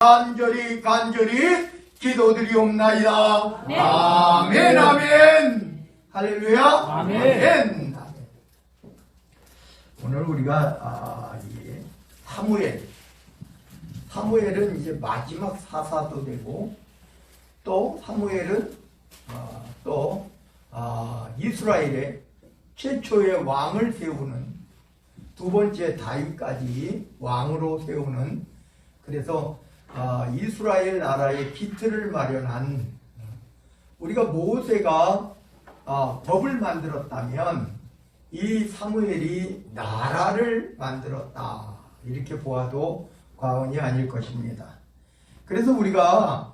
간절히 기도드리옵나이다. 네. 아멘, 아멘. 할렐루야. 아멘. 오늘 우리가 이 사무엘은 이제 마지막 사사도 되고, 또 사무엘은 이스라엘의 최초의 왕을 세우는, 두 번째 다윗까지 왕으로 세우는, 그래서 이스라엘 나라의 기틀을 마련한, 우리가 모세가 법을 만들었다면 이 사무엘이 나라를 만들었다, 이렇게 보아도 과언이 아닐 것입니다. 그래서 우리가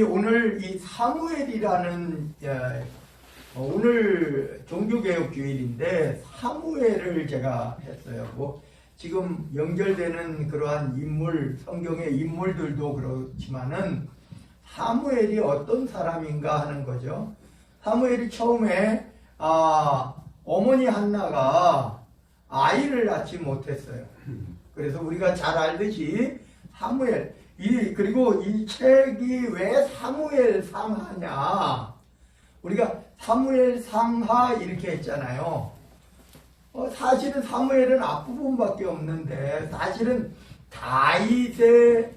오늘 이 사무엘이라는, 오늘 종교개혁주일인데 사무엘을 제가 했어요. 지금 연결되는 그러한 인물, 성경의 인물들도 그렇지만은 사무엘이 어떤 사람인가 하는 거죠. 사무엘이 처음에 어머니 한나가 아이를 낳지 못했어요. 그래서 우리가 잘 알듯이 사무엘, 그리고 이 책이 왜 사무엘 상하냐, 우리가 사무엘 상하 이렇게 했잖아요. 사실은 사무엘은 앞부분밖에 없는데, 사실은 다윗의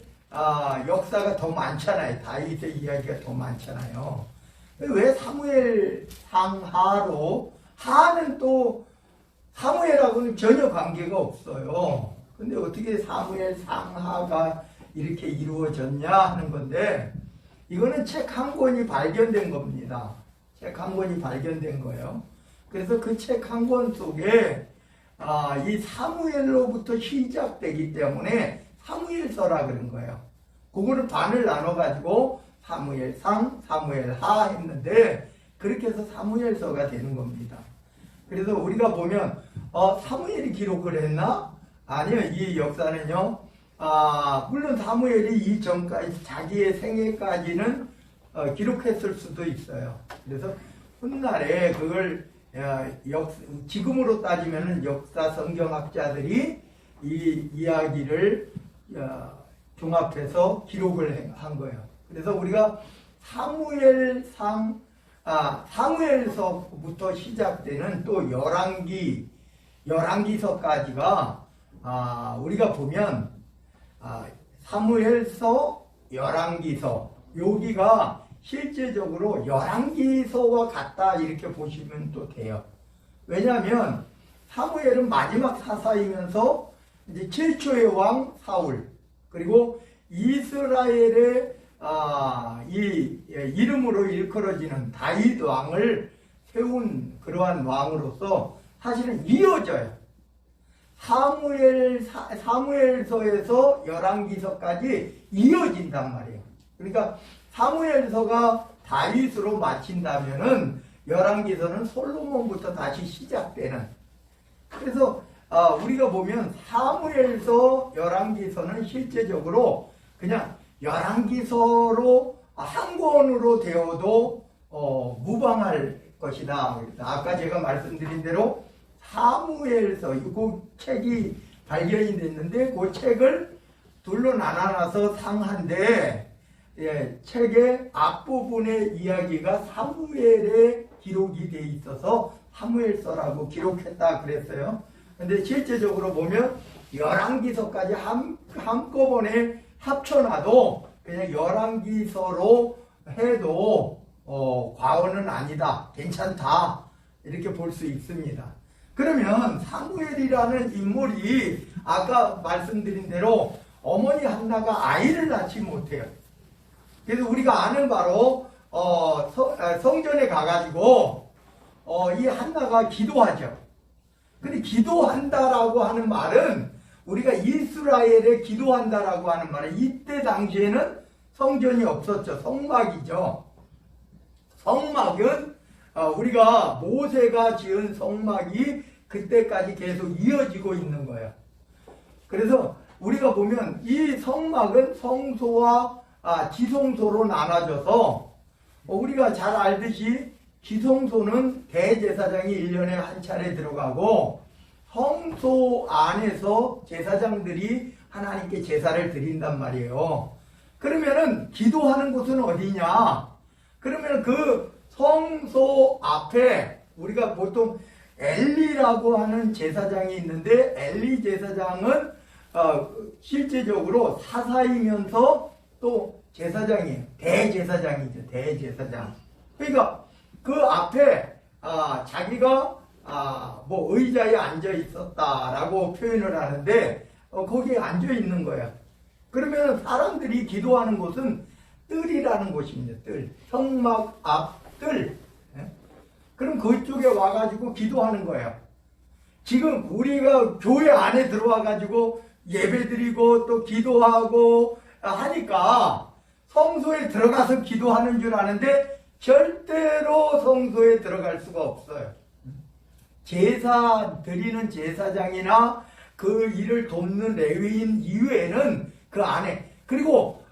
역사가 더 많잖아요. 다윗의 이야기가 더 많잖아요. 왜 사무엘 상하로, 하는 또 사무엘하고는 전혀 관계가 없어요. 근데 어떻게 사무엘 상하가 이렇게 이루어졌냐 하는 건데, 이거는 책 한 권이 발견된 겁니다. 책 한 권이 발견된 거예요. 그래서 그 책 한 권 속에 이 사무엘로부터 시작되기 때문에 사무엘서라 그런 거예요. 그거를 반을 나눠가지고 사무엘상, 사무엘하 했는데, 그렇게 해서 사무엘서가 되는 겁니다. 그래서 우리가 보면 사무엘이 기록을 했나? 아니요. 이 역사는요, 물론 사무엘이 이전까지 자기의 생애까지는 기록했을 수도 있어요. 그래서 훗날에 그걸 지금으로 따지면은 역사 성경학자들이 이 이야기를 종합해서 기록을 한 거예요. 그래서 우리가 사무엘서부터 시작되는 또 열왕기서까지가 우리가 보면 사무엘서, 열왕기서, 여기가 실제적으로 열왕기서와 같다, 이렇게 보시면 또 돼요. 왜냐하면 사무엘은 마지막 사사이면서 이제 최초의 왕 사울, 그리고 이스라엘의 이름으로 일컬어지는 다윗 왕을 세운 그러한 왕으로서 사실은 이어져요. 사무엘서에서 열왕기서까지 이어진단 말이에요. 그러니까 사무엘서가 다윗으로 마친다면은 열왕기서는 솔로몬부터 다시 시작되는. 그래서 우리가 보면 사무엘서, 열왕기서는 실제적으로 그냥 열왕기서로 한 권으로 되어도 무방할 것이다. 아까 제가 말씀드린 대로 사무엘서, 그 책이 발견이 됐는데 그 책을 둘로 나눠서 상한데, 책의 앞부분의 이야기가 사무엘에 기록이 돼 있어서 사무엘서라고 기록했다 그랬어요. 근데 실제적으로 보면 열왕기서까지 한꺼번에 합쳐놔도 그냥 열왕기서로 해도 과언은 아니다, 괜찮다, 이렇게 볼 수 있습니다. 그러면 사무엘이라는 인물이 아까 말씀드린 대로 어머니 한나가 아이를 낳지 못해요. 그래서 우리가 아는 바로 성전에 가가지고 이 한나가 기도하죠. 근데 기도한다라고 하는 말은, 우리가 이스라엘에 기도한다라고 하는 말은, 이때 당시에는 성전이 없었죠. 성막이죠. 성막은 우리가 모세가 지은 성막이 그때까지 계속 이어지고 있는 거예요. 그래서 우리가 보면 이 성막은 성소와 지성소로 나눠져서, 우리가 잘 알듯이 지성소는 대제사장이 1년에 한 차례 들어가고, 성소 안에서 제사장들이 하나님께 제사를 드린단 말이에요. 그러면은 기도하는 곳은 어디냐? 그러면 그 성소 앞에 우리가 보통 엘리라고 하는 제사장이 있는데, 엘리 제사장은 실제적으로 사사이면서 또 제사장이에요. 대제사장이죠. 대제사장. 그러니까 그 앞에 자기가 뭐 의자에 앉아 있었다라고 표현을 하는데, 거기에 앉아 있는 거야. 그러면 사람들이 기도하는 곳은 뜰이라는 곳입니다. 뜰. 성막 앞 뜰. 그럼 그쪽에 와가지고 기도하는 거예요. 지금 우리가 교회 안에 들어와가지고 예배드리고 또 기도하고 하니까 성소에 들어가서 기도하는 줄 아는데 절대로 성소에 들어갈 수가 없어요. 제사 드리는 제사장이나 그 일을 돕는 레위인 이외에는 그 안에, 그리고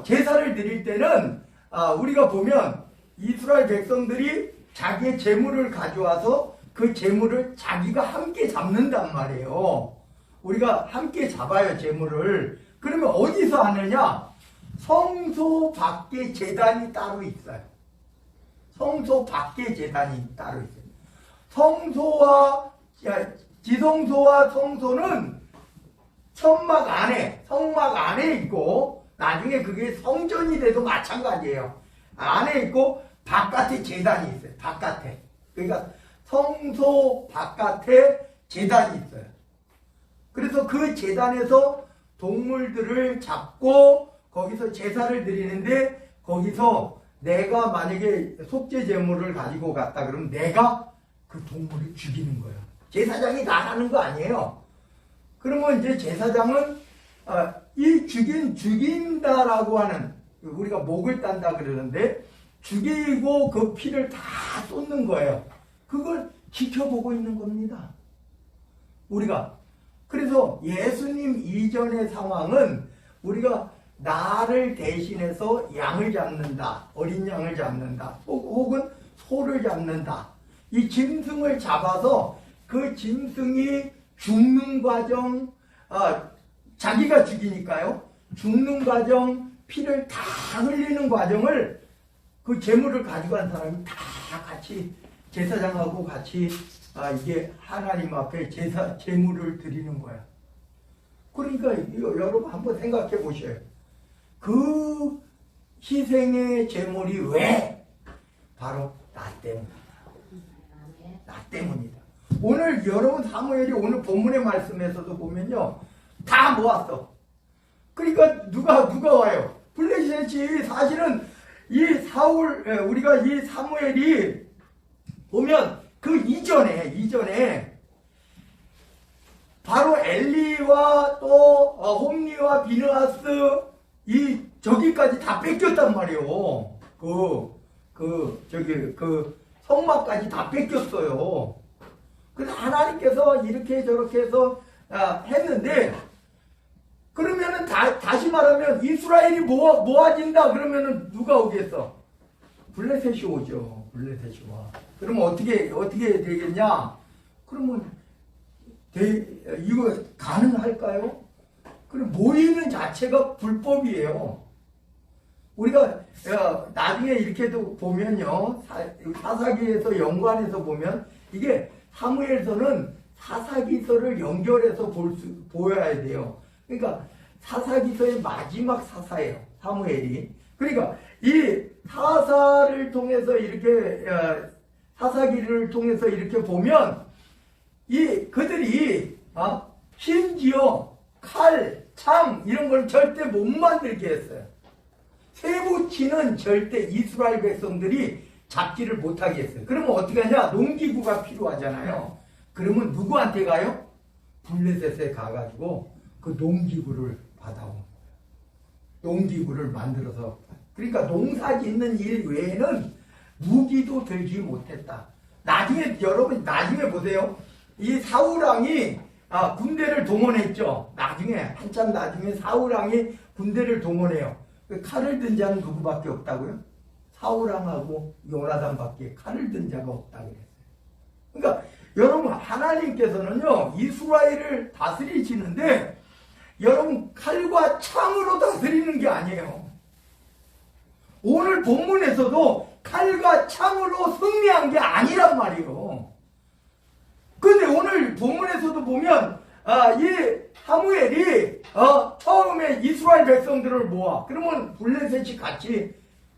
제사를 드릴 때는 우리가 보면 이스라엘 백성들이 자기의 재물을 가져와서 그 재물을 자기가 함께 잡는단 말이에요. 우리가 함께 잡아요, 재물을. 그러면 어디서 하느냐? 성소 밖에 제단이 따로 있어요. 성소 밖에 제단이 따로 있어요. 지성소와 성소는 성막 안에 있고, 나중에 그게 성전이 돼도 마찬가지예요. 안에 있고 바깥에 제단이 있어요. 바깥에. 그러니까 성소 바깥에 제단이 있어요. 그래서 그 제단에서 동물들을 잡고 거기서 제사를 드리는데, 거기서 내가 만약에 속죄 제물을 가지고 갔다 그러면 내가 그 동물을 죽이는 거예요. 제사장이 나가는 거 아니에요. 그러면 이제 제사장은 이 죽인다라고 하는, 우리가 목을 딴다 그러는데, 죽이고 그 피를 다 쏟는 거예요. 그걸 지켜보고 있는 겁니다. 우리가. 그래서 예수님 이전의 상황은 우리가 나를 대신해서 양을 잡는다, 어린 양을 잡는다, 혹은 소를 잡는다. 이 짐승을 잡아서 그 짐승이 죽는 과정, 자기가 죽이니까요. 죽는 과정, 피를 다 흘리는 과정을 그 재물을 가져간 사람이 다 같이 제사장하고 같이 이게 하나님 앞에 제물을 드리는 거야. 그러니까 여러분 한번 생각해 보셔요. 그 희생의 제물이 왜? 바로 나 때문이다. 나 때문이다. 오늘 여러분 사무엘이 오늘 본문의 말씀에서도 보면요, 다 모았어. 그러니까 누가 와요? 블레셋이. 사실은 이 우리가 이 사무엘이 보면 그 이전에 바로 엘리와 또 홈리와 비느하스 저기까지 다 뺏겼단 말이에요. 그 성막까지 다 뺏겼어요. 그래서 하나님께서 이렇게 저렇게 해서 했는데, 그러면은 다시 말하면 이스라엘이 모아진다 그러면은 누가 오겠어? 블레셋이 오죠. 블레셋이 와. 그러면 어떻게 되겠냐? 그러면 이거 가능할까요? 그럼 모이는 자체가 불법이에요. 우리가 나중에 이렇게도 보면요, 사사기에서 연관해서 보면 이게 사무엘서는 사사기서를 연결해서 보여야 돼요. 그러니까 사사기서의 마지막 사사예요, 사무엘이. 그러니까 이 사사를 통해서 이렇게 사사기를 통해서 이렇게 보면 그들이 심지어 칼, 창 이런 걸 절대 못 만들게 했어요. 쇠붙이는 절대 이스라엘 백성들이 잡지를 못하게 했어요. 그러면 어떻게 하냐? 농기구가 필요하잖아요. 그러면 누구한테 가요? 블레셋에 가가지고 그 농기구를 받아온 거예요. 농기구를 만들어서. 그러니까 농사 짓는 일 외에는 무기도 들지 못했다. 여러분 나중에 보세요. 이 사울왕이 군대를 동원했죠. 한참 나중에 사울왕이 군대를 동원해요. 칼을 든 자는 누구밖에 없다고요? 사울왕하고 요나단밖에 칼을 든 자가 없다고 그랬어요. 그러니까 여러분, 하나님께서는요 이스라엘을 다스리시는데 여러분 칼과 창으로 다스리는 게 아니에요. 오늘 본문에서도 칼과 창으로 승리한 게 아니란 말이에요. 근데 오늘 본문에서도 보면 이 사무엘이 처음에 이스라엘 백성들을 모아. 그러면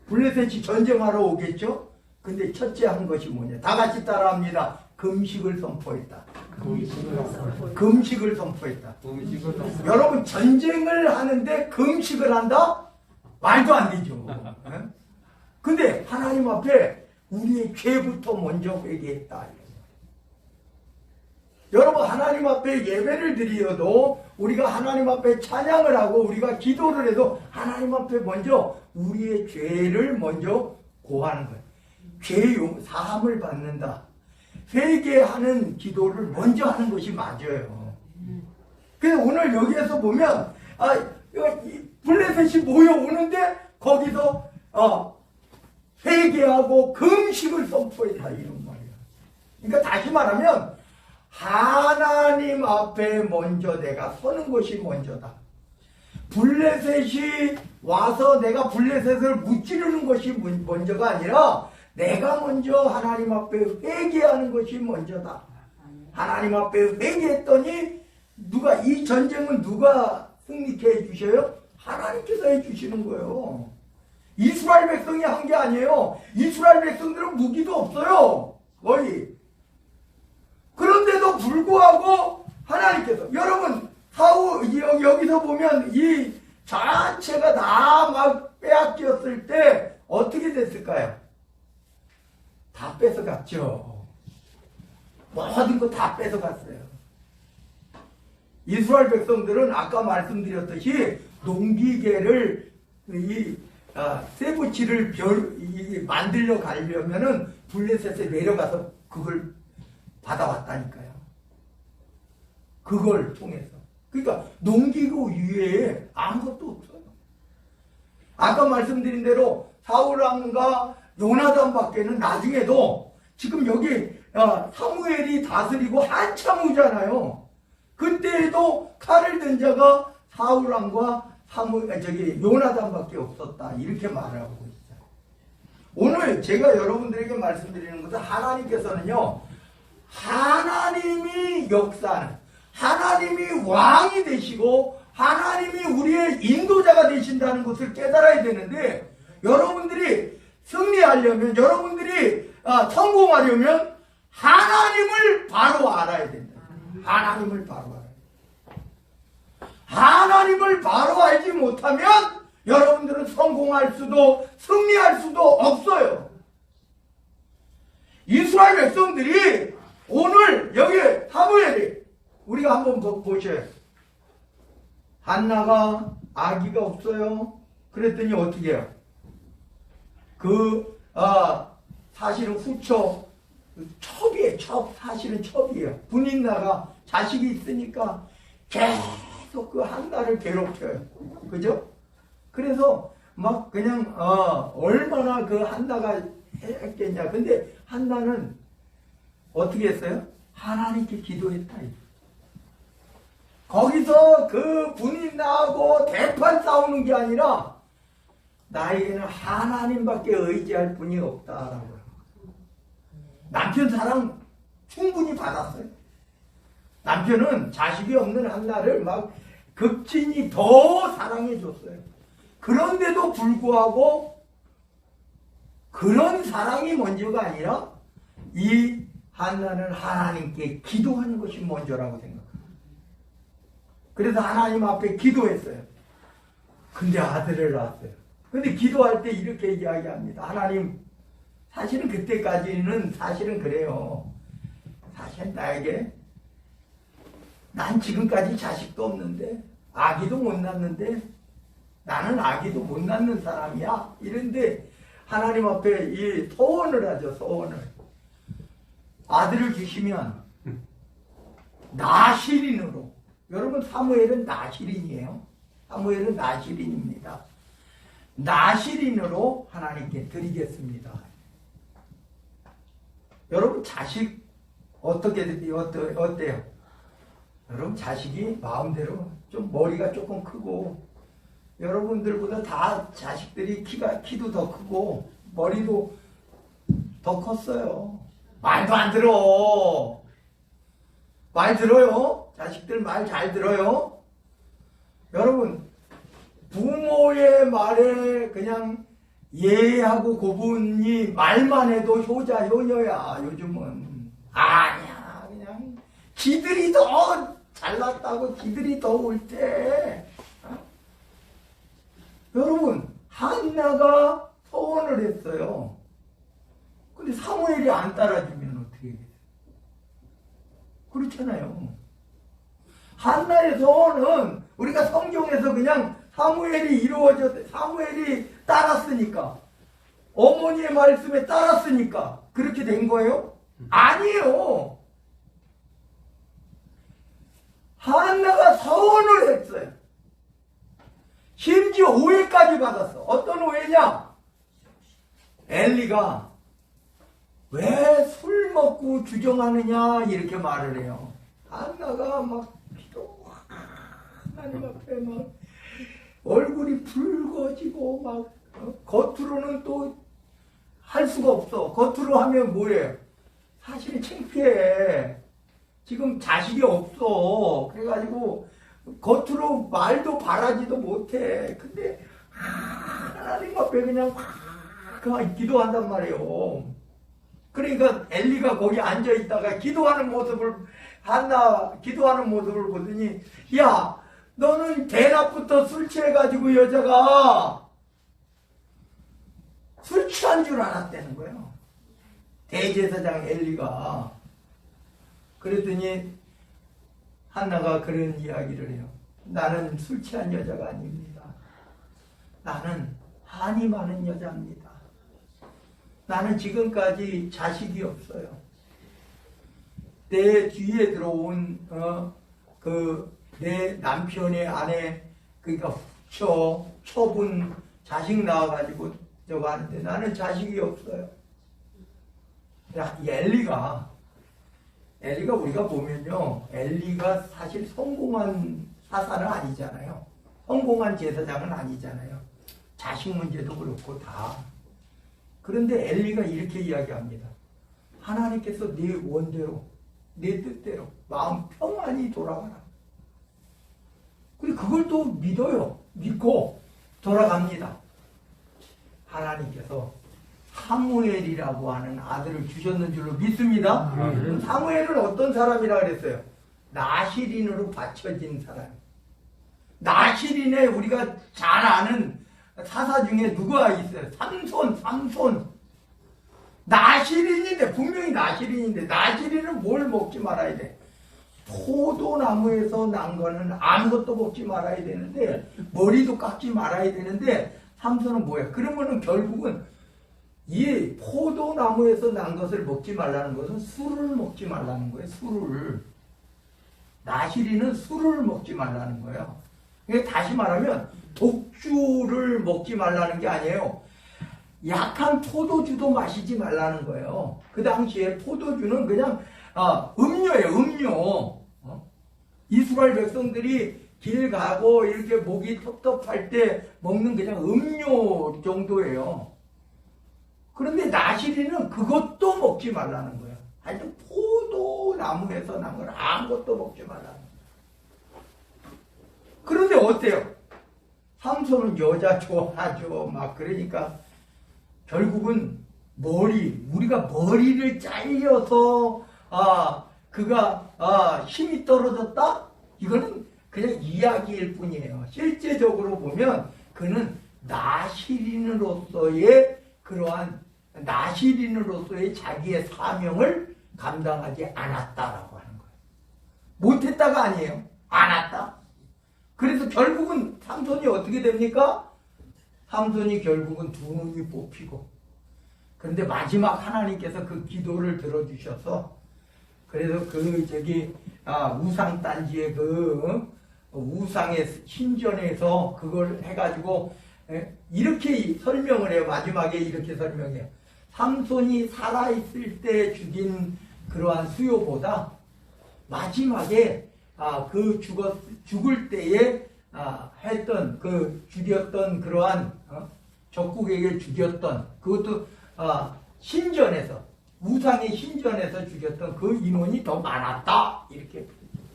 블레셋이 전쟁하러 오겠죠? 근데 첫째 한 것이 뭐냐? 다 같이 따라합니다. 금식을 선포했다. 금식을 선포했다. 여러분 전쟁을 하는데 금식을 한다? 말도 안 되죠. 근데 하나님 앞에 우리의 죄부터 먼저 회개했다. 여러분 하나님 앞에 예배를 드리어도 우리가 하나님 앞에 찬양을 하고 우리가 기도를 해도 하나님 앞에 먼저 우리의 죄를 먼저 고하는 거예요. 죄 사함을 받는다. 회개하는 기도를 먼저 하는 것이 맞아요. 그래서 오늘 여기에서 보면 블레셋이 모여오는데 거기서 회개하고 금식을 선포했다 이런 말이야. 그러니까 다시 말하면 하나님 앞에 먼저 내가 서는 것이 먼저다. 블레셋이 와서 내가 블레셋을 무찌르는 것이 먼저가 아니라 내가 먼저 하나님 앞에 회개하는 것이 먼저다. 하나님 앞에 회개했더니 이 전쟁은 누가 승리케 해주셔요? 하나님께서 해주시는 거예요. 이스라엘 백성이 한 게 아니에요. 이스라엘 백성들은 무기도 없어요. 거의. 그런데도 불구하고 하나님께서 여러분 여기서 보면 이 자체가 다 막 빼앗겼을 때 어떻게 됐을까요? 다 뺏어갔죠. 모든 거 다 뺏어갔어요. 이스라엘 백성들은 아까 말씀드렸듯이 농기계를 세부치를 만들려 가려면은 블레셋에 내려가서 그걸 받아왔다니까요. 그걸 통해서. 그러니까 농기구 이외에 아무것도 없어요. 아까 말씀드린 대로 사울왕과 요나단밖에는 나중에도 지금 여기 사무엘이 다스리고 한참 후잖아요. 그때에도 칼을 든 자가 사울왕과 요나단밖에 없었다. 이렇게 말을 하고 있어요. 오늘 제가 여러분들에게 말씀드리는 것은 하나님께서는요. 하나님이 역사하는 하나님이 왕이 되시고 하나님이 우리의 인도자가 되신다는 것을 깨달아야 되는데 여러분들이 승리하려면 여러분들이 성공하려면 하나님을 바로 알아야 된다. 하나님을 바로 알아야 된다. 하나님을 바로 알지 못하면 여러분들은 성공할 수도 승리할 수도 없어요. 이스라엘 백성들이 오늘 여기 사무엘이 우리가 한번 보셔요. 한나가 아기가 없어요. 그랬더니 어떻게 해요? 사실은 첩이에요. 사실은 첩이에요. 분인나가 자식이 있으니까 계속 그 한나를 괴롭혀요. 그죠? 그래서 막 그냥 얼마나 그 한나가 했겠냐. 근데 한나는 어떻게 했어요? 하나님께 기도했다. 거기서 그 분인나하고 대판 싸우는 게 아니라 나에게는 하나님밖에 의지할 분이 없다라고. 남편 사랑 충분히 받았어요. 남편은 자식이 없는 한나를 막 극진히 더 사랑해 줬어요. 그런데도 불구하고 그런 사랑이 먼저가 아니라 이 한나는 하나님께 기도하는 것이 먼저라고 생각합니다. 그래서 하나님 앞에 기도했어요. 근데 아들을 낳았어요. 근데 기도할 때 이렇게 이야기합니다. 하나님, 사실은 그때까지는 사실은 그래요. 사실 나에게 난 지금까지 자식도 없는데 아기도 못 낳는데 나는 아기도 못 낳는 사람이야. 이런데 하나님 앞에 이 소원을 하죠. 소원을. 아들을 주시면 나실인으로. 여러분 사무엘은 나실인이에요. 사무엘은 나실인입니다. 나실인으로 하나님께 드리겠습니다. 여러분 자식 어때요? 여러분 자식이 마음대로 좀 머리가 조금 크고 여러분들보다 다 자식들이 키도 더 크고 머리도 더 컸어요. 말도 안 들어. 말 들어요? 자식들 말 잘 들어요? 여러분 부모의 말에 그냥 예하고 고분이 말만 해도 효자 효녀야. 요즘은 아니야. 그냥 지들이 더 잘났다고 지들이 더 올 때. 여러분 한나가 서원을 했어요. 근데 사무엘이 안 따라주면 어떻게 해요? 그렇잖아요. 한나의 서원은 우리가 성경에서 그냥 사무엘이 사무엘이 따랐으니까, 어머니의 말씀에 따랐으니까 그렇게 된 거예요? 아니에요. 한나가 서원을 했어요. 심지어 오해까지 받았어. 어떤 오해냐? 엘리가 왜 술 먹고 주정하느냐 이렇게 말을 해요. 한나가 막 기도 하나님 앞에 막 얼굴이 붉어지고 막 겉으로는 또 할 수가 없어. 겉으로 하면 뭐예요? 사실 창피해. 지금 자식이 없어. 그래가지고 겉으로 말도 바라지도 못해. 근데 하나님 앞에 그냥 기도한단 말이에요. 그러니까 엘리가 거기 앉아있다가 기도하는 모습을 보더니, 야 너는 대낮부터 술 취해가지고 여자가 술 취한 줄 알았다는 거예요. 대제사장 엘리가. 그랬더니 한나가 그런 이야기를 해요. 나는 술 취한 여자가 아닙니다. 나는 한이 많은 여자입니다. 나는 지금까지 자식이 없어요. 내 뒤에 들어온 내 남편의 아내, 그러니까 처분 자식 낳아가지고 저거 하는데 나는 자식이 없어요. 야, 이 엘리가 우리가 보면요, 엘리가 사실 성공한 사사는 아니잖아요. 성공한 제사장은 아니잖아요. 자식 문제도 그렇고 다. 그런데 엘리가 이렇게 이야기합니다. 하나님께서 네 원대로, 네 뜻대로 마음 평안히 돌아가라. 그리고 그걸 또 믿어요. 믿고 돌아갑니다. 하나님께서 사무엘이라고 하는 아들을 주셨는 줄로 믿습니다. 사무엘은 어떤 사람이라 그랬어요? 나실인으로 바쳐진 사람. 나실인에 우리가 잘 아는 사사 중에 누가 있어요? 삼손. 나실인인데, 분명히 나실인인데, 나실인은 뭘 먹지 말아야 돼? 포도나무에서 난 거는 아무것도 먹지 말아야 되는데, 머리도 깎지 말아야 되는데, 삼손은 뭐야? 그러면은 결국은 이 포도나무에서 난 것을 먹지 말라는 것은 술을 먹지 말라는 거예요. 술을. 나실이는 술을 먹지 말라는 거예요. 그러니까 다시 말하면 독주를 먹지 말라는 게 아니에요. 약한 포도주도 마시지 말라는 거예요. 그 당시에 포도주는 그냥 음료예요. 음료. 이스라엘 백성들이 길 가고 이렇게 목이 텁텁할 때 먹는 그냥 음료 정도예요. 그런데 나실이는 그것도 먹지 말라는 거예요. 하여튼 포도나무에서 난 걸 아무것도 먹지 말라는 거예요. 그런데 어때요? 삼손은 여자 좋아하죠. 막 그러니까 결국은 우리가 머리를 잘려서 그가 힘이 떨어졌다? 이거는 그냥 이야기일 뿐이에요. 실제적으로 보면 그는 나실인으로서의 자기의 사명을 감당하지 않았다라고 하는 거예요. 못했다가 아니에요. 않았다. 그래서 결국은 삼손이 어떻게 됩니까? 삼손이 결국은 두 눈이 뽑히고, 그런데 마지막 하나님께서 그 기도를 들어주셔서, 그래서 우상단지의 우상의 신전에서 그걸 해가지고 이렇게 설명을 해요. 마지막에 이렇게 설명해요. 삼손이 살아있을 때 죽인 그러한 수요보다 마지막에 그 죽을 때에 했던 죽였던 그러한 적국에게 죽였던 그것도 신전에서 우상의 신전에서 죽였던 그 인원이 더 많았다 이렇게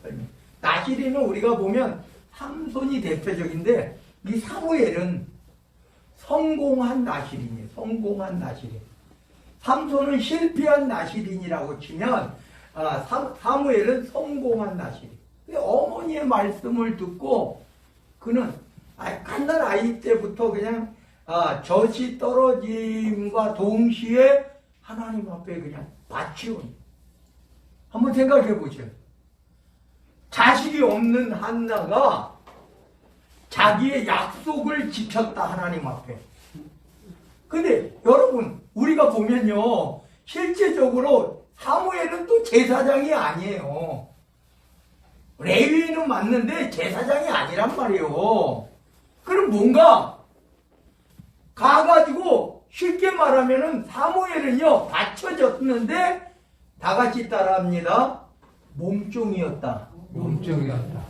설명. 나시린은 우리가 보면 삼손이 대표적인데 이 사무엘은 성공한 나시린이에요. 성공한 나시린. 삼손은 실패한 나시린이라고 치면 사무엘은 성공한 나시린. 어머니의 말씀을 듣고 그는 갓난 아이 때부터 그냥 젖이 떨어짐과 동시에 하나님 앞에 그냥 바치온. 한번 생각해 보세요. 자식이 없는 한나가 자기의 약속을 지켰다 하나님 앞에. 근데 여러분 우리가 보면요 실제적으로 사무엘은 또 제사장이 아니에요. 레위인은 맞는데 제사장이 아니란 말이에요. 그럼 뭔가 가가지고 쉽게 말하면은 사무엘은요 받쳐졌는데 다 같이 따라합니다. 몸종이었다.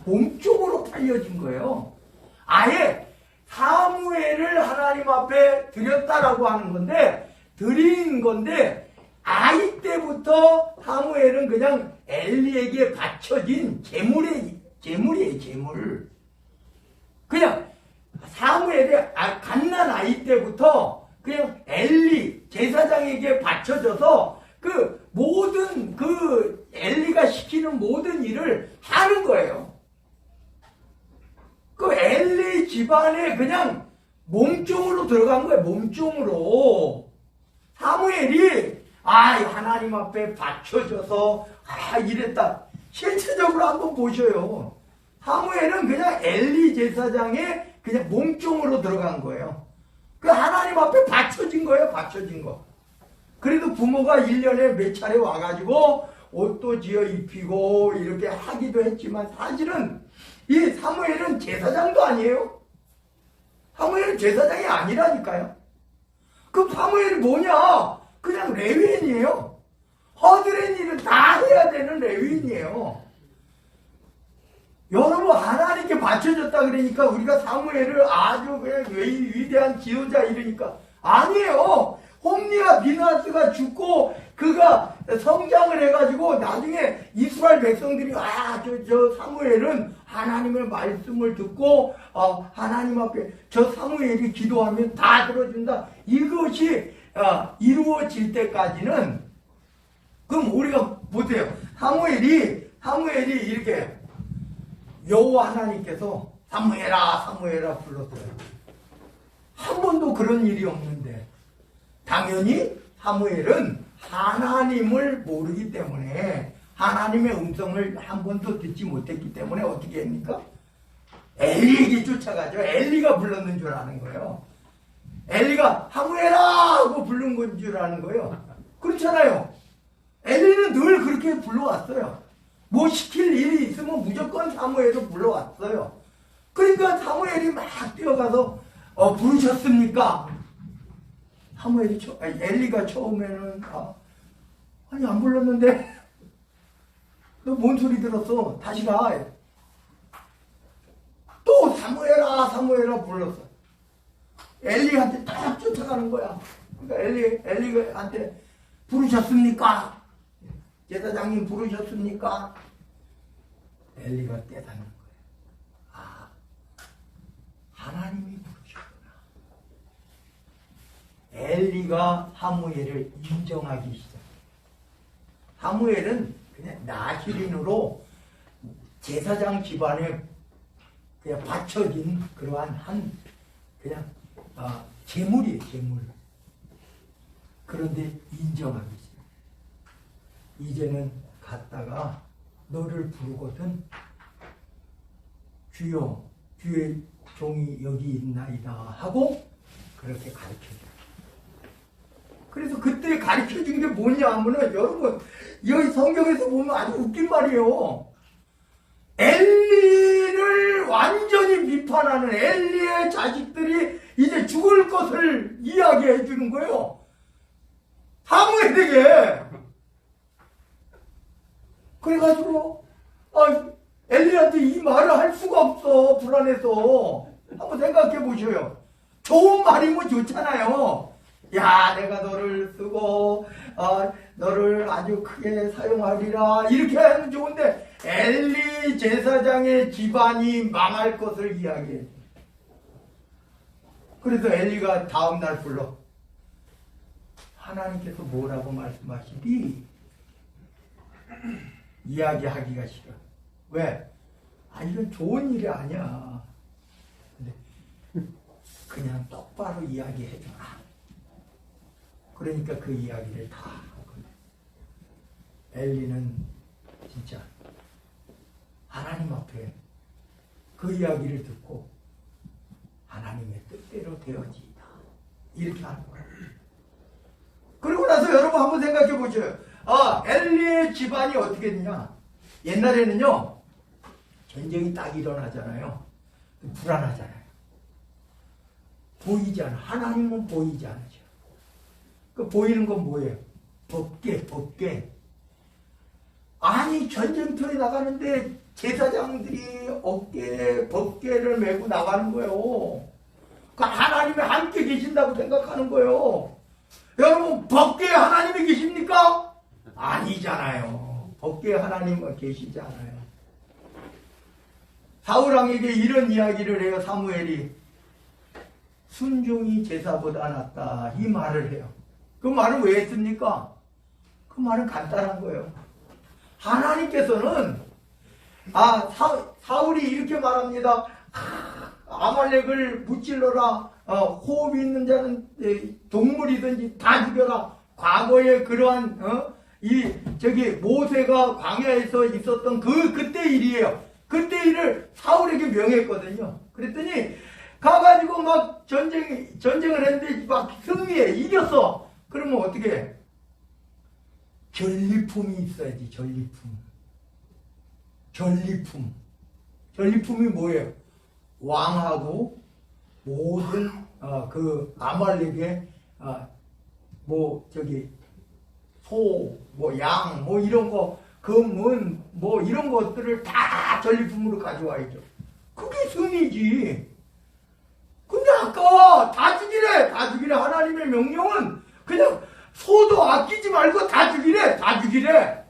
몸종으로 팔려진 거예요. 아예 사무엘을 하나님 앞에 드렸다라고 하는 건데 드린 건데 아이 때부터 사무엘은 그냥 엘리에게 바쳐진 재물이에요. 재물. 그냥 사무엘이 갓난 아이 때부터 그냥 엘리 제사장에게 바쳐져서 그 모든 엘리가 시키는 모든 일을 하는 거예요. 그 엘리 집안에 그냥 몸종으로 들어간 거예요. 몸종으로. 사무엘이 하나님 앞에 바쳐져서 이랬다. 실체적으로 한번 보셔요. 사무엘은 그냥 엘리 제사장의 그냥 몸종으로 들어간 거예요. 그 하나님 앞에 바쳐진 거예요. 바쳐진 거. 그래도 부모가 1년에 몇 차례 와가지고 옷도 지어 입히고 이렇게 하기도 했지만 사실은 이 사무엘은 제사장도 아니에요. 사무엘은 제사장이 아니라니까요. 그 사무엘이 뭐냐? 그냥 레위인이에요. 허드렛 일을 다 해야 되는 레위인이에요. 여러분 하나님께 바쳐졌다 그러니까 우리가 사무엘을 아주 그냥 위대한 지도자 이러니까 아니에요. 홈리와 비나스가 죽고 그가 성장을 해가지고 나중에 이스라엘 백성들이 저 사무엘은 하나님의 말씀을 듣고 하나님 앞에 저 사무엘이 기도하면 다 들어준다. 이것이 이루어질 때까지는 그럼 우리가 보세요. 사무엘이 이렇게 여호와 하나님께서 사무엘아 불렀어요. 한 번도 그런 일이 없는데 당연히 사무엘은 하나님을 모르기 때문에 하나님의 음성을 한 번도 듣지 못했기 때문에 어떻게 합니까? 엘리에게 쫓아가죠. 엘리가 불렀는 줄 아는 거예요. 엘리가 사무엘아 하고 부른 건 줄 아는 거예요. 그렇잖아요. 엘리는 늘 그렇게 불러왔어요. 뭐 시킬 일이 있으면 무조건 사무엘을 불러왔어요. 그러니까 사무엘이 막 뛰어가서 부르셨습니까? 엘리가 처음에는 안 불렀는데 너 뭔 소리 들었어? 다시 가. 또 사무엘아 불렀어. 엘리한테 딱 쫓아가는 거야. 그러니까 엘리한테 부르셨습니까? 제사장님 부르셨습니까? 엘리가 깨닫는 거예요. 하나님이 부르셨구나. 엘리가 사무엘을 인정하기 시작해요. 사무엘은 그냥 나시린으로 제사장 집안에 그냥 바쳐진 그러한 그냥 재물이에요. 재물. 그런데 인정하기 시작해요. 이제는 갔다가 너를 부르거든 주여 주의 종이 여기 있나이다 하고 그렇게 가르쳐줘요. 그래서 그때 가르쳐준 게 뭐냐 하면은 여러분 여기 성경에서 보면 아주 웃긴 말이에요. 엘리를 완전히 비판하는 엘리의 자식들이 이제 죽을 것을 이야기해 주는 거예요. 사무엘에게. 그래가지고 엘리한테 이 말을 할 수가 없어. 불안해서. 한번 생각해 보셔요. 좋은 말이면 좋잖아요. 야, 내가 너를 쓰고 너를 아주 크게 사용하리라 이렇게 하면 좋은데 엘리 제사장의 집안이 망할 것을 이야기해. 그래서 엘리가 다음날 불러. 하나님께서 뭐라고 말씀하시니? 이야기하기가 싫어. 왜? 이건 좋은 일이 아니야. 근데 그냥 똑바로 이야기해줘라. 그러니까 그 이야기를 다 하거든. 엘리는 진짜 하나님 앞에 그 이야기를 듣고 하나님의 뜻대로 되어지이다. 이렇게 하는 거야. 그리고 나서 여러분 한번 생각해 보세요. 엘리의 집안이 어떻게 되냐? 옛날에는요, 전쟁이 딱 일어나잖아요. 불안하잖아요. 보이지 않아. 하나님은 보이지 않으죠. 그 보이는 건 뭐예요? 법궤. 아니, 전쟁터에 나가는데 제사장들이 법궤를 메고 나가는 거예요. 그 하나님이 함께 계신다고 생각하는 거예요. 여러분, 법궤에 하나님이 계십니까? 아니잖아요. 법궤에 하나님은 계시지 않아요. 사울왕에게 이런 이야기를 해요. 사무엘이 순종이 제사보다 낫다 이 말을 해요. 그 말을 왜 했습니까? 그 말은 간단한 거예요. 하나님께서는 사울이 이렇게 말합니다. 아말렉을 무찔러라. 호흡이 있는 자는 동물이든지 다 죽여라. 과거에 그러한 모세가 광야에서 있었던 그때 일이에요. 그때 일을 사울에게 명했거든요. 그랬더니 가가지고 막 전쟁을 했는데 막 승리해. 이겼어. 그러면 어떻게 해? 전리품이 있어야지. 전리품이 뭐예요? 왕하고 모든 그 아말렉의 소, 양, 이런 거, 금은 이런 것들을 다 전리품으로 가져와야죠. 그게 승리지. 근데 아까워. 다 죽이래. 하나님의 명령은 그냥 소도 아끼지 말고 다 죽이래.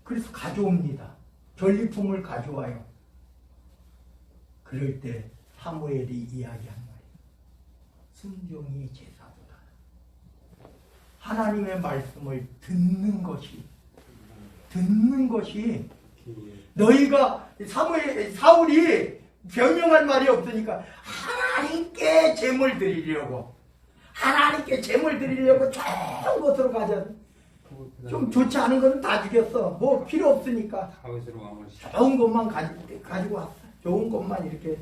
그래서 가져옵니다. 전리품을 가져와요. 그럴 때 사무엘이 이야기한 말이에요. 순종이 제사보다. 하나님의 말씀을 듣는 것이 너희가 사울이 변명할 말이 없으니까 하나님께 제물 드리려고 좋은 곳으로 가자. 좀 좋지 않은 것은 다 죽였어. 필요 없으니까 좋은 것만 가지고 왔어. 좋은 것만 이렇게.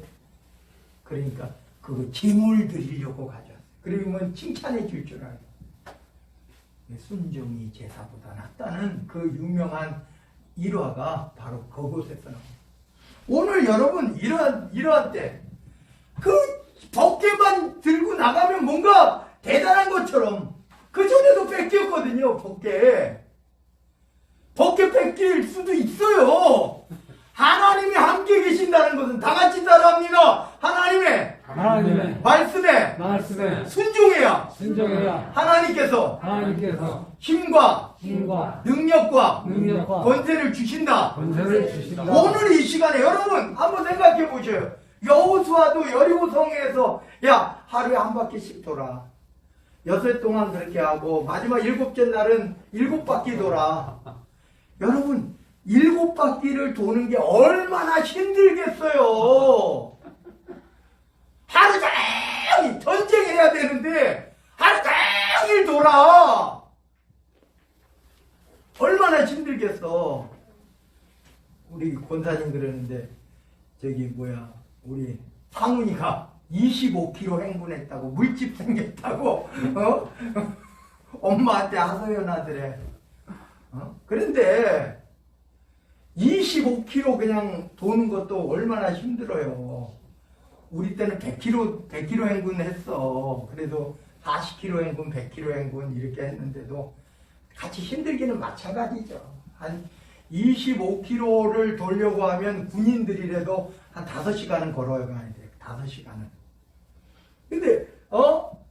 그러니까 그거 제물 드리려고 가져왔어. 그러면 칭찬해 줄 줄 알고. 순종이 제사보다 낫다는 그 유명한 일화가 바로 그곳에서 나옵니다. 오늘 여러분 이러한 때 그 법궤만 들고 나가면 뭔가 대단한 것처럼 그 전에도 뺏겼거든요. 법궤 뺏길 수도 있어요. 하나님이 함께 계신다는 것은 다 같이 따라합니다. 하나님의 말씀에 순종해야 하나님께서 힘과 능력과 권세를 주신다. 오늘 이 시간에 여러분 한번 생각해 보셔요. 여호수아도 여리고성에서 하루에 한 바퀴씩 돌아. 6일 동안 그렇게 하고 마지막 7째 날은 7바퀴 돌아. 여러분 7바퀴를 도는 게 얼마나 힘들겠어요. 하루 종일 전쟁해야 되는데 하루 종일 돌아. 얼마나 힘들겠어. 우리 권사님 그러는데 우리 상훈이가 25kg 행군했다고, 물집 생겼다고 엄마한테 하소연하더래. 그런데 25km 그냥 도는 것도 얼마나 힘들어요. 우리 때는 100km 행군 했어. 그래도 40km 행군, 100km 행군 이렇게 했는데도 같이 힘들기는 마찬가지죠. 한 25km를 돌려고 하면 군인들이라도 한 5시간은 걸어야 돼. 5시간은. 근데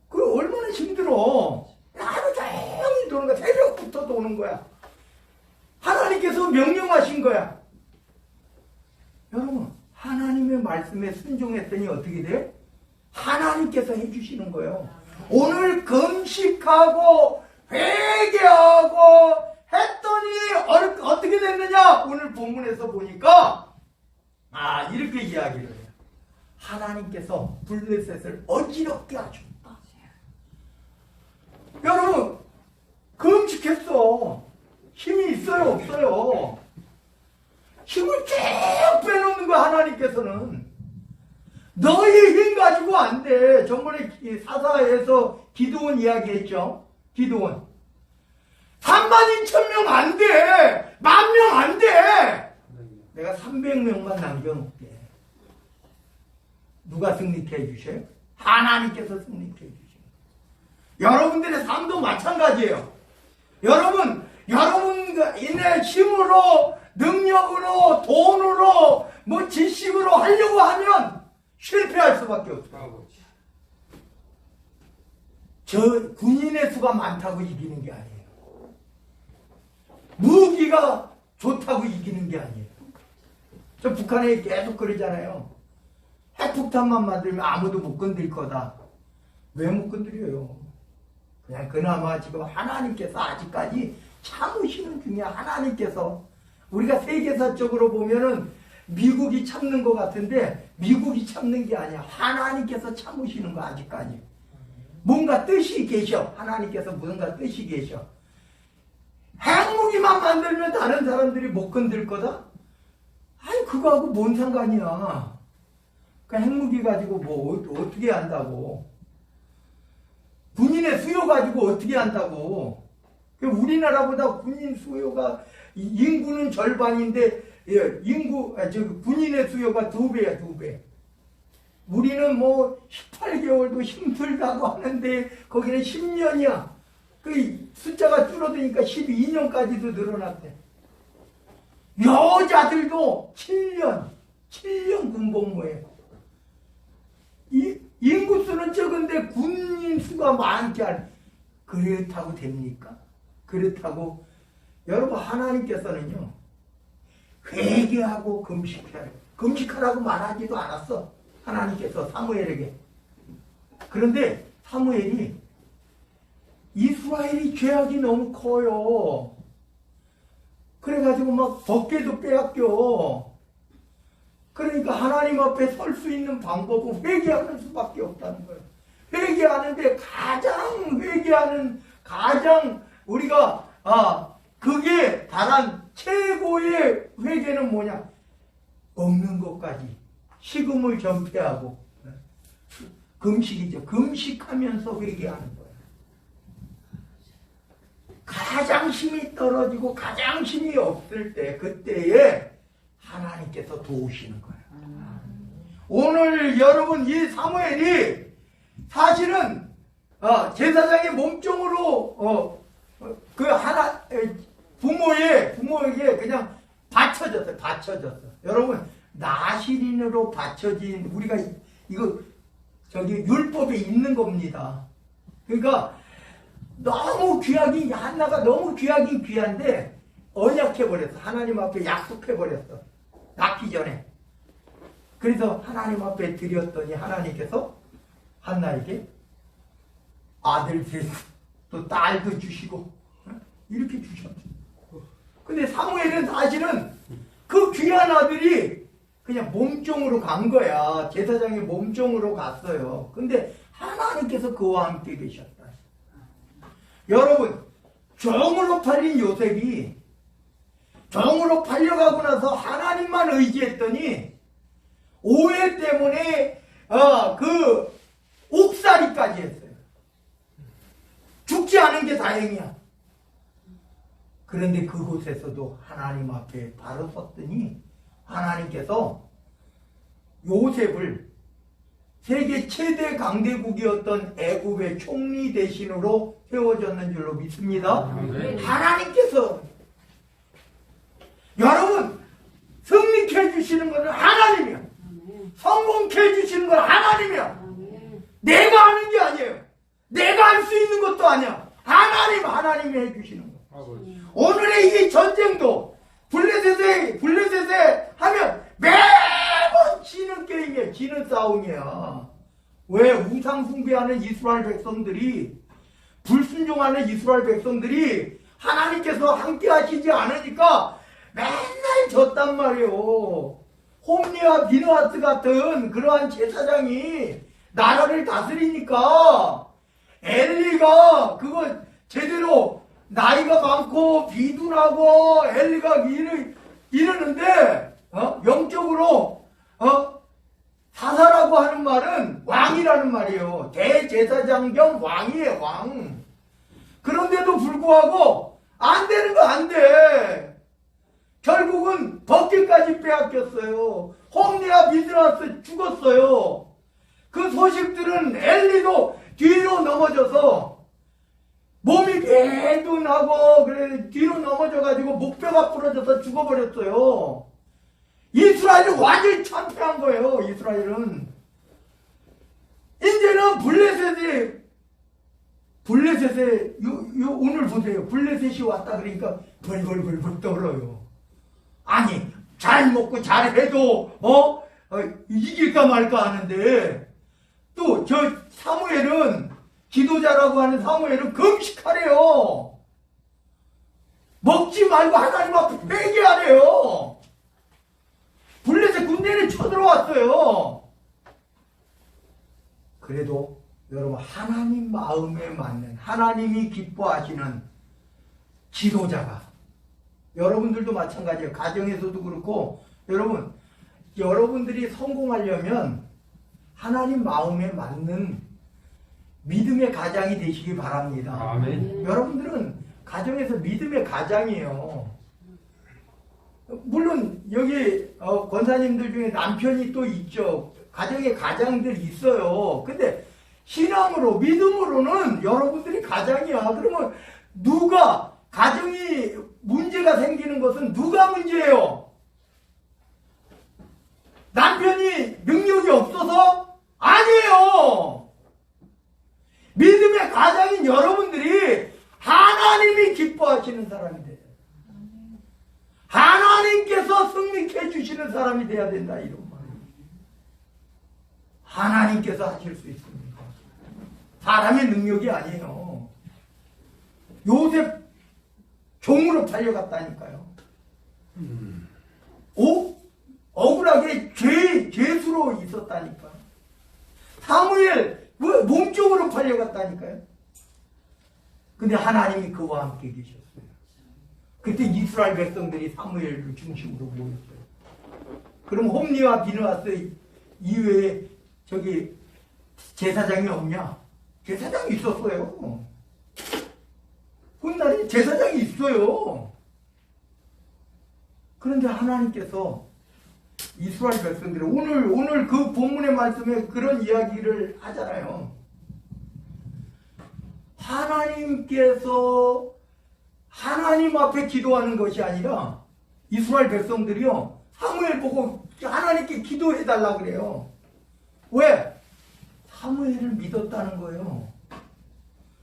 그 얼마나 힘들어. 하루 종일 도는 거야. 새벽부터 도는 거야. 하나님께서 명령하신 거야. 여러분, 하나님의 말씀에 순종했더니 어떻게 돼? 하나님께서 해주시는 거예요. 오늘 금식하고 회개하고 했더니 어떻게 됐느냐? 오늘 본문에서 보니까 이렇게 이야기를 해요. 하나님께서 블레셋을 어지럽게 하셨다. 여러분, 금식했어. 힘이 있어요, 없어요? 힘을 쭉 빼놓는 거야, 하나님께서는. 너희 힘 가지고 안 돼. 저번에 사사에서 기드온 이야기했죠? 기드온. 3만 2천 명 안 돼. 10,000명 안 돼. 내가 300명만 남겨놓게. 누가 승리케 해주셔요? 하나님께서 승리케 해주셔요. 여러분들의 삶도 마찬가지예요. 여러분의 힘으로, 능력으로, 돈으로, 지식으로 하려고 하면 실패할 수밖에 없어요. 저 군인의 수가 많다고 이기는 게 아니에요. 무기가 좋다고 이기는 게 아니에요. 저 북한에 계속 그러잖아요. 핵폭탄만 만들면 아무도 못 건들 거다. 왜 못 건드려요? 그냥 그나마 지금 하나님께서 아직까지 참으시는 중이야. 하나님께서. 우리가 세계사적으로 보면은 미국이 참는 것 같은데 미국이 참는 게 아니야. 하나님께서 참으시는 거 아직까지. 뭔가 뜻이 계셔. 하나님께서 뭔가 뜻이 계셔. 핵무기만 만들면 다른 사람들이 못 건들 거다? 아니 그거하고 뭔 상관이야. 그 핵무기 가지고 어떻게 한다고. 군인의 수요 가지고 어떻게 한다고. 우리나라보다 군인 수요가 인구는 절반인데 군인의 수요가 2배야 2배. 우리는 18개월도 힘들다고 하는데 거기는 10년이야. 그 숫자가 줄어드니까 12년까지도 늘어났대. 여자들도 7년 군복무예요. 인구수는 적은데 군인 수가 많지 않아. 그렇다고 됩니까? 그렇다고 여러분 하나님께서는요 회개하고 금식하라고 말하지도 않았어. 하나님께서 사무엘에게. 그런데 사무엘이 이스라엘이 죄악이 너무 커요. 그래가지고 막 법궤도 빼앗겨. 그러니까 하나님 앞에 설 수 있는 방법은 회개하는 수밖에 없다는 거예요. 회개하는데 가장 우리가 그게 달한 최고의 회개는 뭐냐? 먹는 것까지 식음을 전폐하고 금식이죠. 금식하면서 회개하는 거예요. 가장 힘이 떨어지고 가장 힘이 없을 때 그때에 하나님께서 도우시는 거예요. 오늘 여러분 이 사무엘이 사실은 제사장의 몸종으로 부모에게 그냥 바쳐졌어. 여러분 나시린으로 바쳐진 우리가 이거 율법에 있는 겁니다. 그러니까 너무 귀하긴 한나가 너무 귀하긴 귀한데 언약해버렸어. 하나님 앞에 약속해버렸어. 낳기 전에. 그래서 하나님 앞에 드렸더니 하나님께서 한나에게 아들 셋, 또 딸도 주시고 이렇게 주셨어. 근데 사무엘은 사실은 그 귀한 아들이 그냥 몸종으로 간 거야. 제사장의 몸종으로 갔어요. 근데 하나님께서 그와 함께 계셨다. 여러분, 종으로 팔린 요셉이 종으로 팔려가고 나서 하나님만 의지했더니 오해 때문에 그 옥살이까지 했어요. 죽지 않은 게 다행이야. 그런데 그곳에서도 하나님 앞에 바로 섰더니 하나님께서 요셉을 세계 최대 강대국이었던 애굽의 총리 대신으로 세워졌는 줄로 믿습니다. 하나님께서 여러분, 승리케 해주시는 것은 하나님이야. 성공케 해주시는 건 하나님이야. 내가 하는 게 아니에요. 내가 할 수 있는 것도 아니야. 하나님이 해주시는 거. 오늘의 이 전쟁도 블레셋에 하면 매번 지는 게임이에요. 지는 싸움이야. 왜? 우상 숭배하는 이스라엘 백성들이, 불순종하는 이스라엘 백성들이 하나님께서 함께 하시지 않으니까 맨날 졌단 말이에요. 홈리와 비느하스 같은 그러한 제사장이 나라를 다스리니까 엘리가 그거 제대로 나이가 많고 비둔하고 엘리가 이러는데 영적으로 사사라고 하는 말은 왕이라는 말이에요. 대제사장 겸 왕이에요. 왕. 그런데도 불구하고 안 되는 거 안 돼. 결국은 법계까지 빼앗겼어요. 홈리와 비느하스 죽었어요. 그 소식들은 엘리도 뒤로 넘어져서 몸이 배둔하고 그래 뒤로 넘어져가지고 목뼈가 부러져서 죽어버렸어요. 이스라엘은 완전히 참패한 거예요. 이스라엘은 이제는 블레셋에 오늘 보세요. 블레셋이 왔다 그러니까 벌벌벌벌 떨어요. 아니 잘 먹고 잘해도 이길까 말까 하는데 또 저 사무엘은 기도자라고 하는 사무엘은 금식하래요. 먹지 말고 하나님 앞에 회개하래요. 블레셋 군대는 쳐들어왔어요. 그래도 여러분 하나님 마음에 맞는 하나님이 기뻐하시는 지도자가 여러분들도 마찬가지예요. 가정에서도 그렇고 여러분들이 성공하려면 하나님 마음에 맞는 믿음의 가장이 되시기 바랍니다. 아멘. 여러분들은 가정에서 믿음의 가장이에요. 물론 여기 권사님들 중에 남편이 또 있죠. 가정의 가장들 있어요. 근데 신앙으로 믿음으로는 여러분들이 가장이야. 그러면 누가 가정이 문제가 생기는 것은 누가 문제예요? 남편이 능력이 없어서? 아니에요. 믿음의 가장인 여러분들이 하나님이 기뻐하시는 사람이 돼요. 하나님께서 승리케 해주시는 사람이 돼야 된다 이런 말이에요. 하나님께서 하실 수 있습니다. 사람의 능력이 아니에요. 요셉 종으로 팔려갔다니까요. 억울하게 죄수로 있었다니까. 사무엘 몸종으로 팔려갔다니까요. 근데 하나님이 그와 함께 계셨어요. 그때 이스라엘 백성들이 사무엘을 중심으로 모였어요. 그럼 홈리와 비느하스 이외에 저기 제사장이 없냐? 제사장이 있었어요. 훗날에 제사장이 있어요. 그런데 하나님께서 이스라엘 백성들이 오늘 그 본문의 말씀에 그런 이야기를 하잖아요. 하나님께서 하나님 앞에 기도하는 것이 아니라 이스라엘 백성들이요 사무엘 보고 하나님께 기도해 달라 그래요. 왜? 사무엘을 믿었다는 거예요.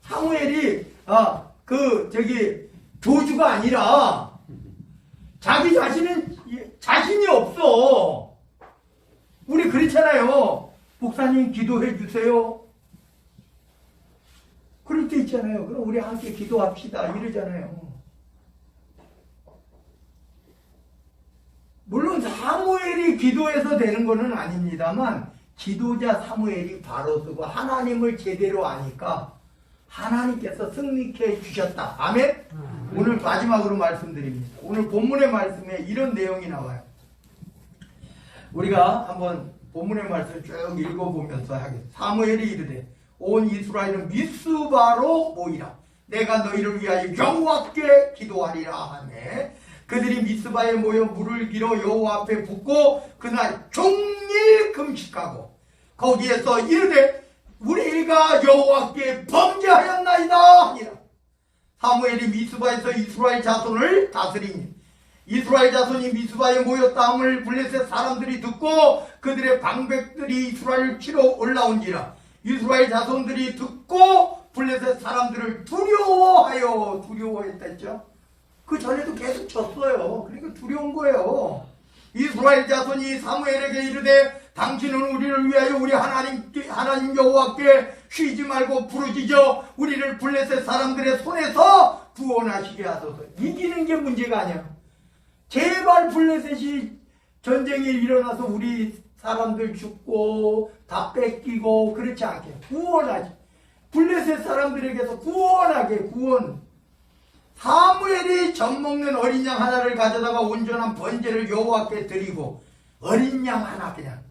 사무엘이 조주가 아니라 자기 자신이 없어. 우리 그렇잖아요. 목사님 기도해 주세요. 그럴 때 있잖아요. 그럼 우리 함께 기도합시다 이러잖아요. 물론 사무엘이 기도해서 되는 거는 아닙니다만 지도자 사무엘이 바로 서고 하나님을 제대로 아니까 하나님께서 승리케 해주셨다. 아멘? 오늘 마지막으로 말씀드립니다. 오늘 본문의 말씀에 이런 내용이 나와요. 우리가 한번 본문의 말씀을 쭉 읽어보면서 하겠습니다. 사무엘이 이르되 온 이스라엘은 미스바로 모이라. 내가 너희를 위하여 여호와께 기도하리라 하네. 그들이 미스바에 모여 물을 길어 여호와 앞에 붓고 그날 종일 금식하고 거기에서 이르되 우리가 여호와께 범죄하였나이다 하니라. 사무엘이 미스바에서 이스라엘 자손을 다스리니 이스라엘 자손이 미스바에 모였다함을 블레셋 사람들이 듣고 그들의 방백들이 이스라엘을 치러 올라온지라. 이스라엘 자손들이 듣고 블레셋 사람들을 두려워했댔죠. 그 전에도 계속 졌어요. 그러니까 두려운 거예요. 이스라엘 자손이 사무엘에게 이르되 당신은 우리를 위하여 우리 하나님 여호와께 쉬지 말고 부르짖어 우리를 블레셋 사람들의 손에서 구원하시게 하소서. 이기는 게 문제가 아니야. 제발 블레셋이 전쟁이 일어나서 우리 사람들 죽고 다 뺏기고 그렇지 않게 구원하지. 블레셋 사람들에게서 구원하게 구원. 사무엘이 젖먹는 어린 양 하나를 가져다가 온전한 번제를 여호와께 드리고 어린 양 하나 그냥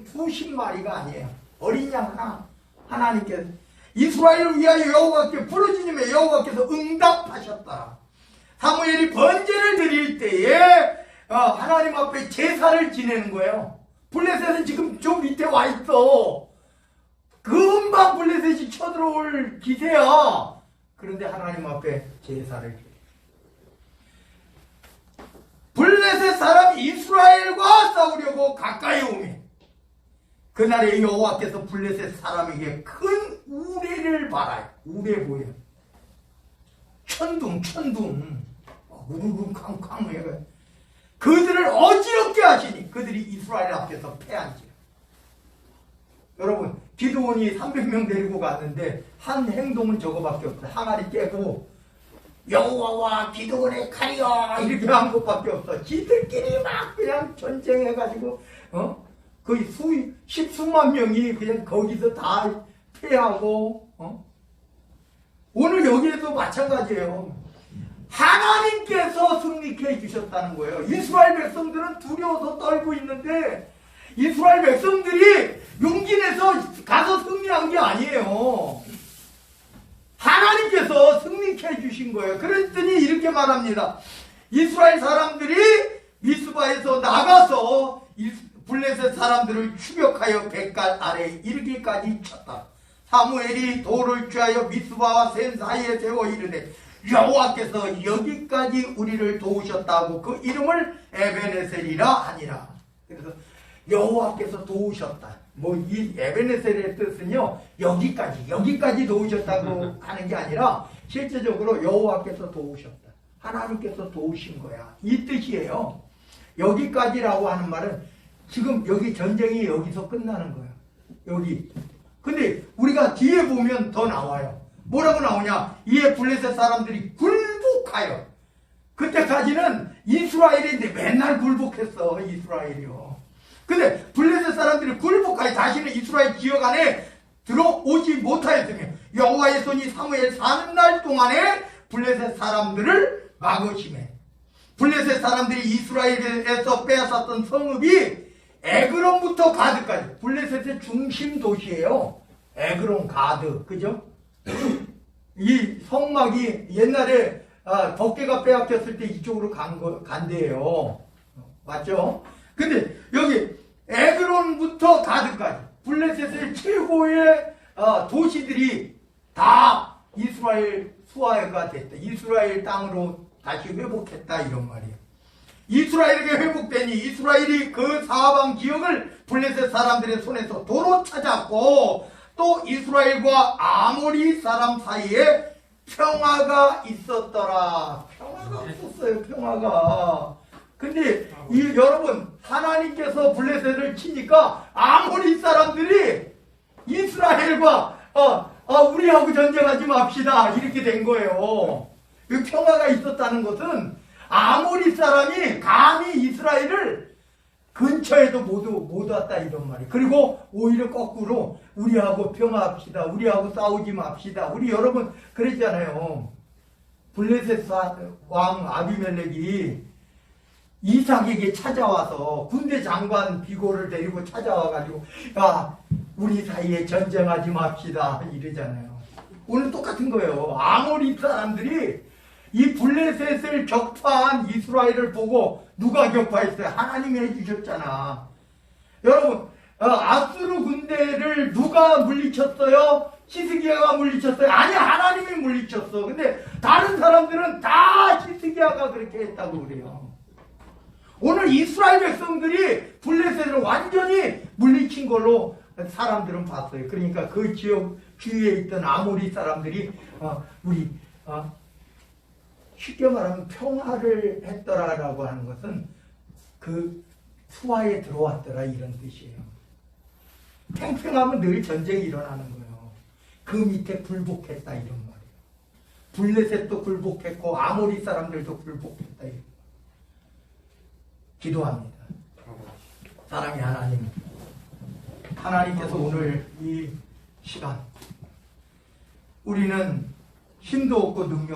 수십 마리가 아니에요. 어린 양 하나 하나님께서 이스라엘을 위하여 여호와께 부르짖으며 여호와께서 응답하셨다. 사무엘이 번제를 드릴 때에 하나님 앞에 제사를 지내는 거예요. 블레셋은 지금 저 밑에 와 있어. 금방 블레셋이 쳐들어올 기세야. 그런데 하나님 앞에 제사를 드려요. 블레셋 사람 이스라엘과 싸우려고 가까이 오매 그날에 여호와께서 블레셋 사람에게 큰 우레를 발하여 우레 보여 천둥 우르릉 쾅쾅 해가 그들을 어지럽게 하시니 그들이 이스라엘 앞에서 패한지라. 여러분 기드온이 300명 데리고 갔는데 한 행동은 저거밖에 없어요. 항아리 깨고 여호와와 기드온의 칼이여 이렇게 한 것밖에 없어. 지들끼리 막 그냥 전쟁해가지고 거의 십수만 명이 그냥 거기서 다 패하고 오늘 여기에도 마찬가지예요. 하나님께서 승리케 해주셨다는 거예요. 이스라엘 백성들은 두려워서 떨고 있는데 이스라엘 백성들이 용기 내서 가서 승리한 게 아니에요. 하나님께서 승리케 해주신 거예요. 그랬더니 이렇게 말합니다. 이스라엘 사람들이 미스바에서 나가서 블레셋 사람들을 추격하여 백갈 아래에 이르기까지 쳤다. 사무엘이 돌을 취하여 미스바와 센 사이에 세워 이르되 여호와께서 여기까지 우리를 도우셨다고 그 이름을 에베네셀이라 하니라. 그래서 여호와께서 도우셨다. 이 에베네셀의 뜻은요 여기까지 도우셨다고 하는 게 아니라 실제적으로 여호와께서 도우셨다. 하나님께서 도우신 거야. 이 뜻이에요. 여기까지라고 하는 말은 지금 여기 전쟁이 여기서 끝나는 거야. 여기. 근데 우리가 뒤에 보면 더 나와요. 뭐라고 나오냐? 이에 블레셋 사람들이 굴복하여. 그때까지는 이스라엘인데 맨날 굴복했어. 이스라엘이요. 근데 블레셋 사람들이 굴복하여 자신의 이스라엘 지역 안에 들어오지 못하였으며 여호와의 손이 사무엘 사는 날 동안에 블레셋 사람들을 막으시매 블레셋 사람들이 이스라엘에서 빼앗았던 성읍이 에그론부터 가드까지 블레셋의 중심 도시예요. 에그론 가드 그죠? 이 성막이 옛날에 덕계가 빼앗겼을 때 이쪽으로 간대요. 맞죠? 근데 여기 에그론부터 가드까지 블레셋의 최고의 도시들이 다 이스라엘 수하가 됐다. 이스라엘 땅으로 다시 회복했다 이런 말이에요. 이스라엘에게 회복되니 이스라엘이 그 사방 지역을 블레셋 사람들의 손에서 도로 찾았고 또 이스라엘과 아모리 사람 사이에 평화가 있었더라. 평화가 없었어요. 평화가. 근데 여러분 하나님께서 블레셋을 치니까 아모리 사람들이 이스라엘과 우리하고 전쟁하지 맙시다 이렇게 된 거예요. 이 평화가 있었다는 것은 아모리 사람이 감히 이스라엘을 근처에도 못 왔다 이런 말이에요. 그리고 오히려 거꾸로 우리하고 평화합시다. 우리하고 싸우지 맙시다. 우리 여러분 그랬잖아요. 블레셋 왕 아비멜렉이 이삭에게 찾아와서 군대 장관 비고를 데리고 찾아와가지고 야 우리 사이에 전쟁하지 맙시다 이러잖아요. 오늘 똑같은 거예요. 아모리 사람들이 이 블레셋을 격파한 이스라엘을 보고 누가 격파했어요? 하나님이 해주셨잖아. 여러분 아수르 군대를 누가 물리쳤어요? 히스기야가 물리쳤어요? 아니, 하나님이 물리쳤어. 근데 다른 사람들은 다 히스기야가 그렇게 했다고 그래요. 오늘 이스라엘 백성들이 블레셋을 완전히 물리친 걸로 사람들은 봤어요. 그러니까 그 지역 주위에 있던 아모리 사람들이 쉽게 말하면 평화를 했더라라고 하는 것은 그 수하에 들어왔더라 이런 뜻이에요. 팽팽하면 늘 전쟁이 일어나는 거예요. 그 밑에 굴복했다 이런 말이에요. 블레셋도 굴복했고 아모리 사람들도 굴복했다 이런. 기도합니다. 사랑의 하나님, 하나님께서 오늘 이 시간 우리는 힘도 없고 능력도